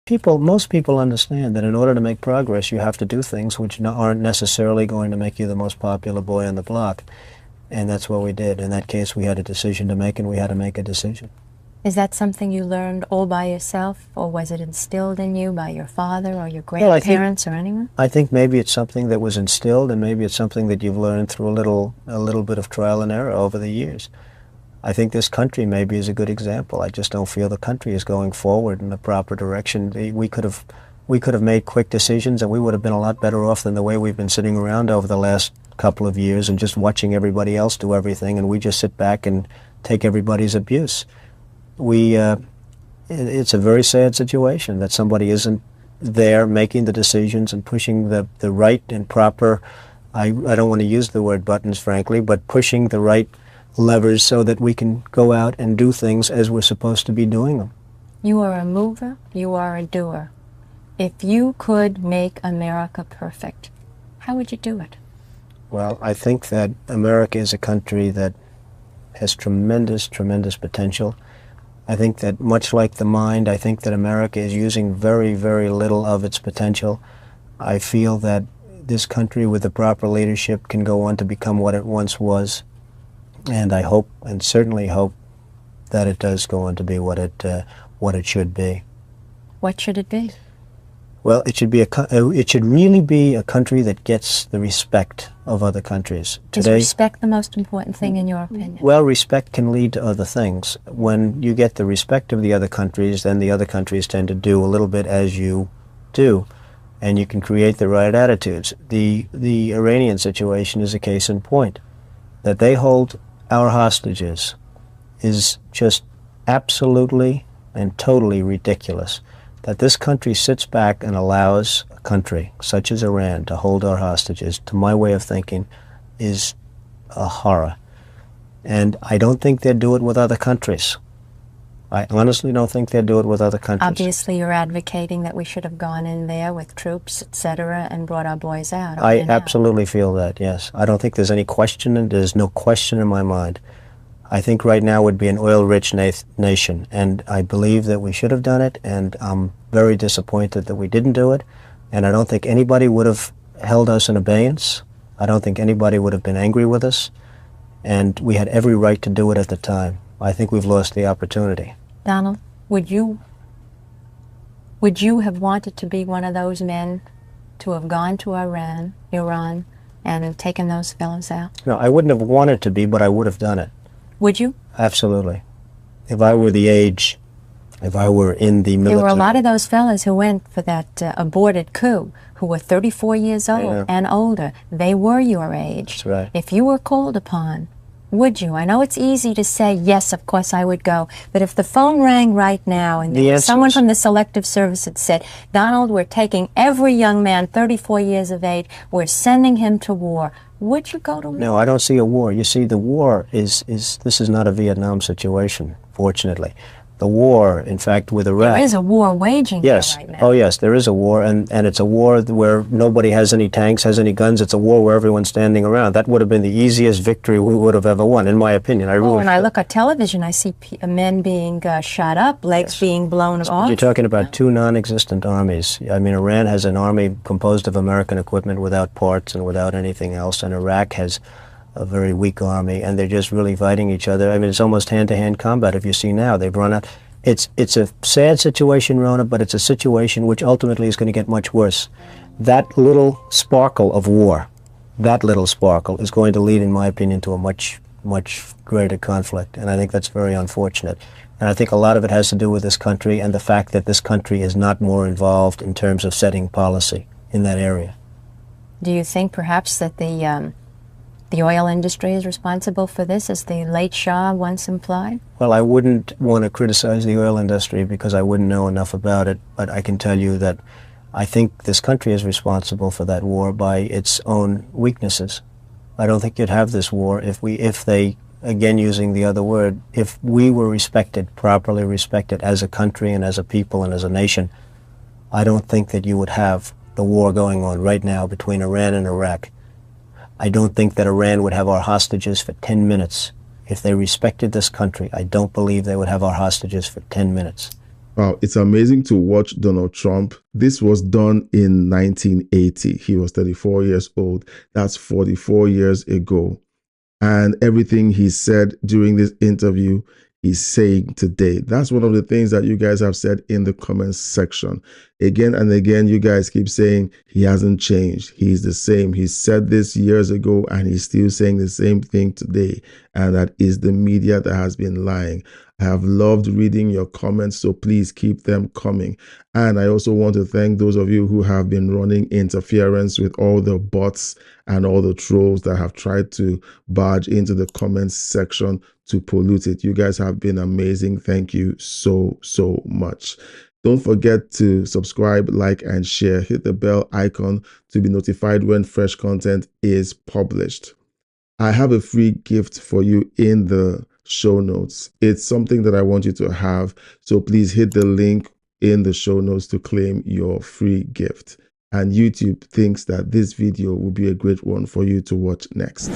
Most people understand that in order to make progress, you have to do things which aren't necessarily going to make you the most popular boy on the block. And that's what we did. In that case, we had a decision to make, and we had to make a decision. Is that something you learned all by yourself, or was it instilled in you by your father or your grandparents or anyone? I think maybe it's something that was instilled, and maybe it's something that you've learned through a little bit of trial and error over the years. I think this country maybe is a good example. I just don't feel the country is going forward in the proper direction. We could have made quick decisions, and we would have been a lot better off than the way we've been sitting around over the last couple of years and just watching everybody else do everything, and we just sit back and take everybody's abuse. It's a very sad situation that somebody isn't there making the decisions and pushing the right and proper, I don't want to use the word buttons, frankly, but pushing the right levers so that we can go out and do things as we're supposed to be doing them. You are a mover, you are a doer. If you could make America perfect, how would you do it? Well, I think that America is a country that has tremendous, tremendous potential. I think that much like the mind, I think that America is using very, very little of its potential. I feel that this country with the proper leadership can go on to become what it once was. And I hope, and certainly hope, that it does go on to be what it should be. What should it be? Well, it should really be a country that gets the respect of other countries. Is respect the most important thing in your opinion? Well, respect can lead to other things. When you get the respect of the other countries, then the other countries tend to do a little bit as you do, and you can create the right attitudes. The Iranian situation is a case in point. That they hold our hostages is just absolutely and totally ridiculous. That this country sits back and allows a country such as Iran to hold our hostages, to my way of thinking, is a horror. And I don't think they'd do it with other countries. I honestly don't think they'd do it with other countries. Obviously, you're advocating that we should have gone in there with troops, etc., and brought our boys out. I absolutely feel that, yes. I don't think there's any question, and there's no question in my mind. I think right now would be an oil-rich nation, and I believe that we should have done it, and I'm very disappointed that we didn't do it, and I don't think anybody would have held us in abeyance. I don't think anybody would have been angry with us, and we had every right to do it at the time. I think we've lost the opportunity. Donald, would you have wanted to be one of those men to have gone to Iran, and have taken those fellows out? No, I wouldn't have wanted to be, but I would have done it. Would you? Absolutely. If I were the age, if I were in the military. There were a lot of those fellas who went for that aborted coup, who were 34 years old and older. They were your age. That's right. If you were called upon, would you? I know it's easy to say, yes, of course I would go. But if the phone rang right now and someone from the Selective Service had said, Donald, we're taking every young man 34 years of age, we're sending him to war, would you go to war? No, I don't see a war. You see, the war this is not a Vietnam situation, fortunately. The war, in fact, with Iraq. There is a war waging here right now. Oh, yes, there is a war, and it's a war where nobody has any tanks, has any guns. It's a war where everyone's standing around. That would have been the easiest victory we would have ever won, in my opinion. When I look at television, I see men being shot up, legs being blown off. You're talking about two non-existent armies. I mean, Iran has an army composed of American equipment without parts and without anything else, and Iraq has a very weak army, and they're just really fighting each other. I mean, it's almost hand-to-hand combat. If you see now, they've run out. It's a sad situation, Rona, but it's a situation which ultimately is going to get much worse. That little sparkle of war, that little sparkle is going to lead, in my opinion, to a much, much greater conflict, and I think that's very unfortunate. And I think a lot of it has to do with this country and the fact that this country is not more involved in terms of setting policy in that area. Do you think perhaps that the oil industry is responsible for this, as the late Shah once implied? Well, I wouldn't want to criticize the oil industry because I wouldn't know enough about it, but I can tell you that I think this country is responsible for that war by its own weaknesses. I don't think you'd have this war if they, again using the other word, if we were respected, properly respected as a country and as a people and as a nation. I don't think that you would have the war going on right now between Iran and Iraq. I don't think that Iran would have our hostages for 10 minutes. If they respected this country, I don't believe they would have our hostages for 10 minutes. Wow, it's amazing to watch Donald Trump. This was done in 1980. He was 34 years old. That's 44 years ago. And everything he said during this interview, he's saying today. That's one of the things that you guys have said in the comments section. Again and again, you guys keep saying he hasn't changed. He's the same. He said this years ago and he's still saying the same thing today. And that is the media that has been lying. I have loved reading your comments, so please keep them coming. And I also want to thank those of you who have been running interference with all the bots and all the trolls that have tried to barge into the comments section to pollute it. You guys have been amazing. Thank you so much. Don't forget to subscribe, like, and share. Hit the bell icon to be notified when fresh content is published. I have a free gift for you in the show notes. It's something that I want you to have. So please hit the link in the show notes to claim your free gift. And YouTube thinks that this video will be a great one for you to watch next.